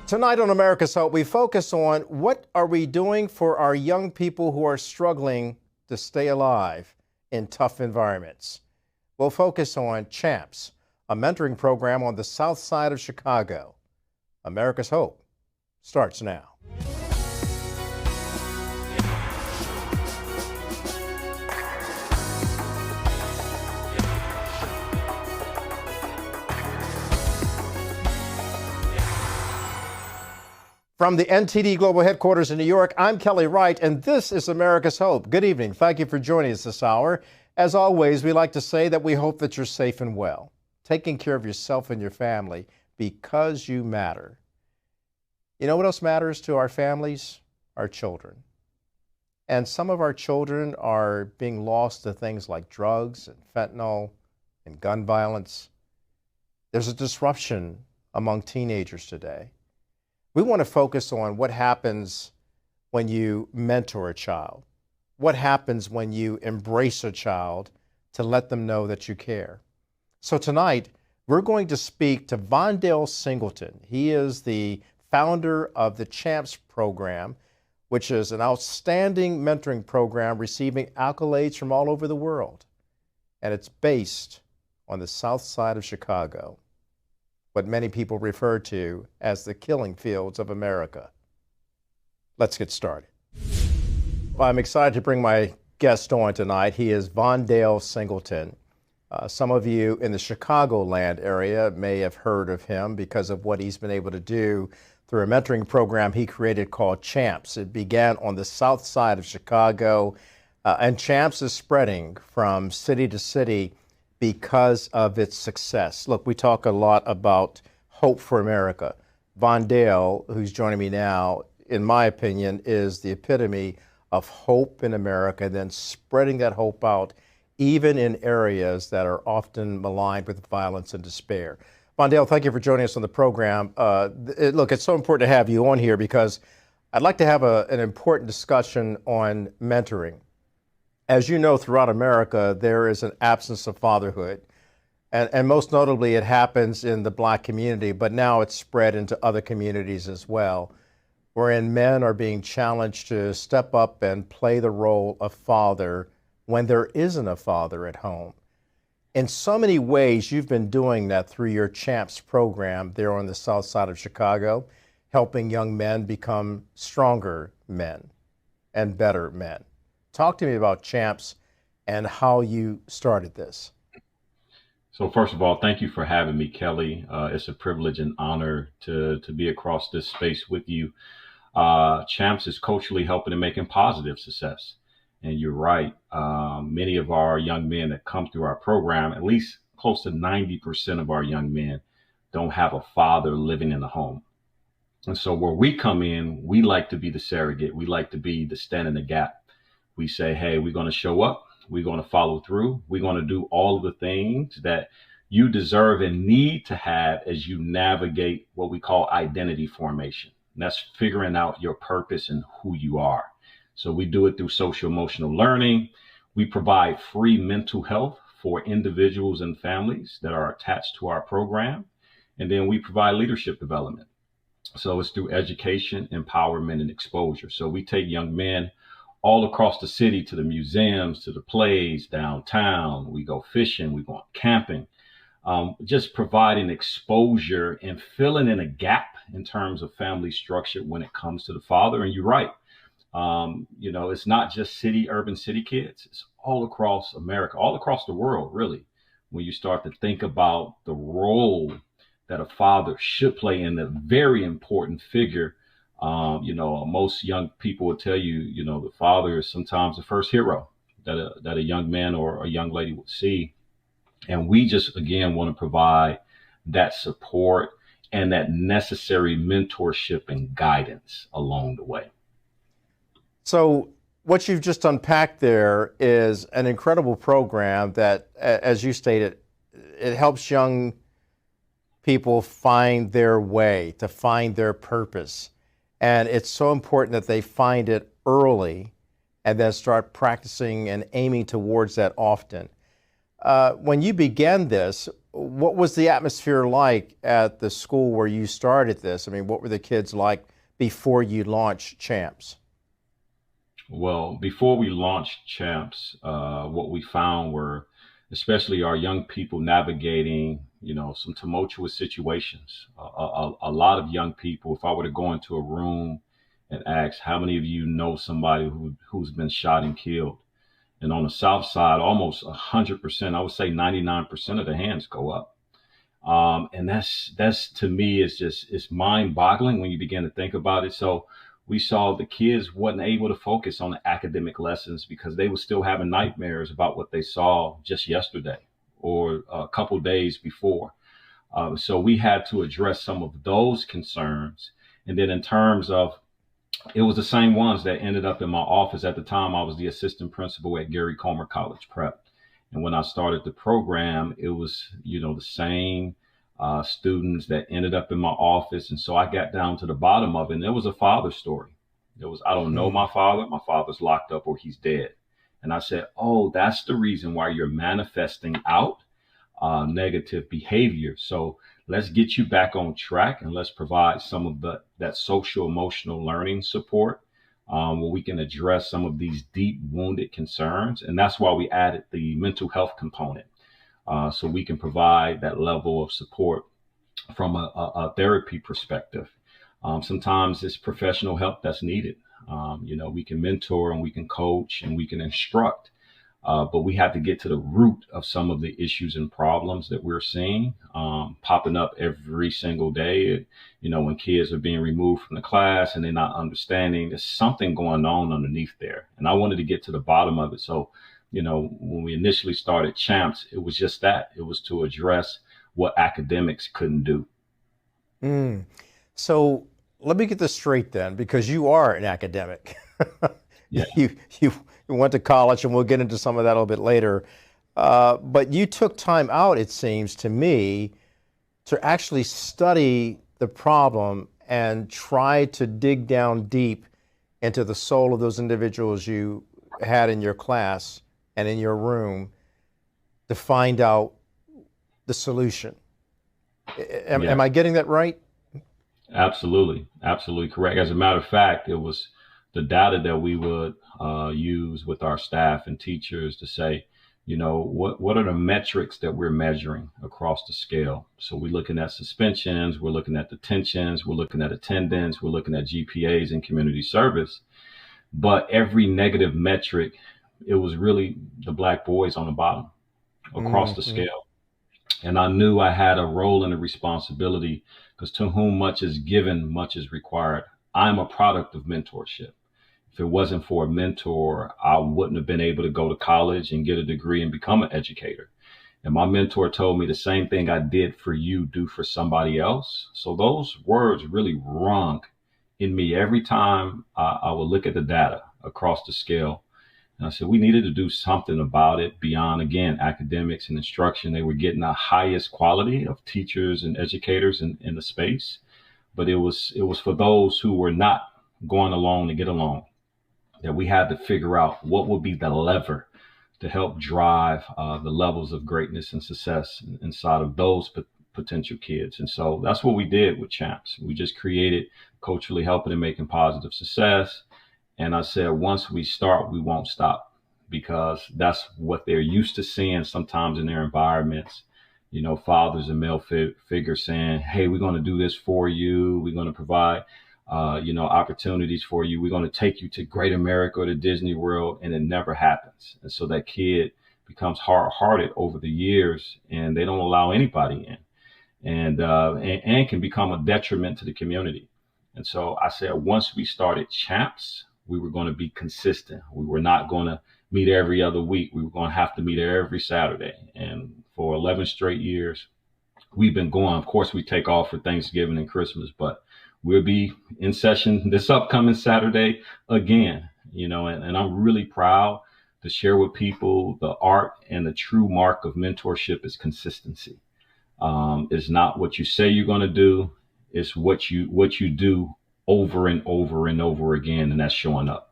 Tonight on America's Hope, we focus on what are we doing for our young people who are struggling to stay alive in tough environments. We'll focus on CHAMPS, a mentoring program on the south side of Chicago. America's Hope starts now. From the NTD Global Headquarters in New York, I'm Kelly Wright, and this is America's Hope. Good evening. Thank you for joining us this hour. As always, we like to say that we hope that you're safe and well, taking care of yourself and your family because you matter. You know what else matters to our families? Our children. And some of our children are being lost to things like drugs and fentanyl and gun violence. There's a disruption among teenagers today. We want to focus on what happens when you mentor a child, what happens when you embrace a child to let them know that you care. So tonight, we're going to speak to Vondale Singleton. He is the founder of the CHAMPS program, which is an outstanding mentoring program receiving accolades from all over the world. And it's based on the south side of Chicago, what many people refer to as the killing fields of America. Let's get started. Well, I'm excited to bring my guest on tonight. He is Vondale Singleton. Some of you in the Chicagoland area may have heard of him because of what he's been able to do through a mentoring program he created called CHAMPS. It began on the south side of Chicago, and CHAMPS is spreading from city to city because of its success. Look, we talk a lot about hope for America. Vondale, who's joining me now, in my opinion, is the epitome of hope in America, and then spreading that hope out even in areas that are often maligned with violence and despair. Vondale, thank you for joining us on the program. Look, it's so important to have you on here because I'd like to have an important discussion on mentoring. As you know, throughout America, there is an absence of fatherhood. And most notably, it happens in the Black community, but now it's spread into other communities as well, wherein men are being challenged to step up and play the role of father when there isn't a father at home. In so many ways, you've been doing that through your CHAMPS program there on the south side of Chicago, helping young men become stronger men and better men. Talk to me about CHAMPS and how you started this. So first of all, thank you for having me, Kelly. It's a privilege and honor to be across this space with you. CHAMPS is culturally helping and making positive success. And you're right. Many of our young men that come through our program, at least close to 90% of our young men don't have a father living in the home. And so where we come in, we like to be the surrogate. We like to be the stand in the gap. We say, hey, we're going to show up. We're going to follow through. We're going to do all of the things that you deserve and need to have as you navigate what we call identity formation. And that's figuring out your purpose and who you are. So we do it through social emotional learning. We provide free mental health for individuals and families that are attached to our program. And then we provide leadership development. So it's through education, empowerment, and exposure. So we take young men all across the city to the museums, to the plays downtown. We go fishing, we go camping, just providing exposure and filling in a gap in terms of family structure when it comes to the father. And you're right. It's not just urban city kids. It's all across America, all across the world, really, when you start to think about the role that a father should play in a very important figure. Most young people will tell you, the father is sometimes the first hero that a young man or a young lady would see. And we just, again, want to provide that support and that necessary mentorship and guidance along the way. So what you've just unpacked there is an incredible program that, as you stated, it helps young people find their way, to find their purpose. And it's so important that they find it early and then start practicing and aiming towards that often. When you began this, what was the atmosphere like at the school where you started this? I mean, what were the kids like before you launched CHAMPS? Well, before we launched Champs, what we found were, especially our young people navigating, some tumultuous situations. A lot of young people, if I were to go into a room and ask, how many of you know somebody who's been shot and killed? And on the South Side, almost 100%, I would say 99% of the hands go up. And that's to me, it's mind boggling when you begin to think about it. So we saw the kids wasn't able to focus on the academic lessons because they were still having nightmares about what they saw just yesterday or a couple days before. So we had to address some of those concerns. And then in terms of, it was the same ones that ended up in my office. At the time, I was the assistant principal at Gary Comer College Prep. And when I started the program, it was, the same students that ended up in my office. And so I got down to the bottom of it. And it was a father story. I don't know my father. My father's locked up or he's dead. And I said, oh, that's the reason why you're manifesting out negative behavior. So let's get you back on track and let's provide some of that social emotional learning support where we can address some of these deep wounded concerns. And that's why we added the mental health component. So we can provide that level of support from a therapy perspective. Sometimes it's professional help that's needed. We can mentor and we can coach and we can instruct. But we have to get to the root of some of the issues and problems that we're seeing popping up every single day. When kids are being removed from the class and they're not understanding, there's something going on underneath there. And I wanted to get to the bottom of it. So, when we initially started CHAMPS, it was just that. It was to address what academics couldn't do. So let me get this straight then, because you are an academic. Yeah. You went to college, and we'll get into some of that a little bit later. But you took time out, it seems to me, to actually study the problem and try to dig down deep into the soul of those individuals you had in your class and in your room to find out the solution. Am I getting that right? Absolutely. Absolutely correct. As a matter of fact, it was the data that we would use with our staff and teachers to say, what are the metrics that we're measuring across the scale? So we're looking at suspensions, we're looking at detentions, we're looking at attendance, we're looking at GPAs and community service. But every negative metric, it was really the Black boys on the bottom across the scale. And I knew I had a role and a responsibility because to whom much is given, much is required. I'm a product of mentorship. If it wasn't for a mentor, I wouldn't have been able to go to college and get a degree and become an educator. And my mentor told me the same thing I did for you, do for somebody else. So those words really rung in me every time I would look at the data across the scale. And I said, we needed to do something about it beyond, again, academics and instruction. They were getting the highest quality of teachers and educators in the space. But it was for those who were not going along to get along that we had to figure out what would be the lever to help drive the levels of greatness and success inside of those potential kids. And so that's what we did with CHAMPS. We just created culturally helping and making positive success. And I said, once we start, we won't stop because that's what they're used to seeing sometimes in their environments. Fathers and male figures saying, hey, we're going to do this for you. We're going to provide, opportunities for you. We're going to take you to Great America or to Disney World. And it never happens. And so that kid becomes hard-hearted over the years and they don't allow anybody in and can become a detriment to the community. And so I said, once we started CHAMPS, we were going to be consistent. We were not going to meet every other week. We were going to have to meet every Saturday. And for 11 straight years, we've been going. Of course, we take off for Thanksgiving and Christmas, but we'll be in session this upcoming Saturday again, and I'm really proud to share with people the art and the true mark of mentorship is consistency. It's not what you say you're going to do. It's what you do over and over and over again. And that's showing up.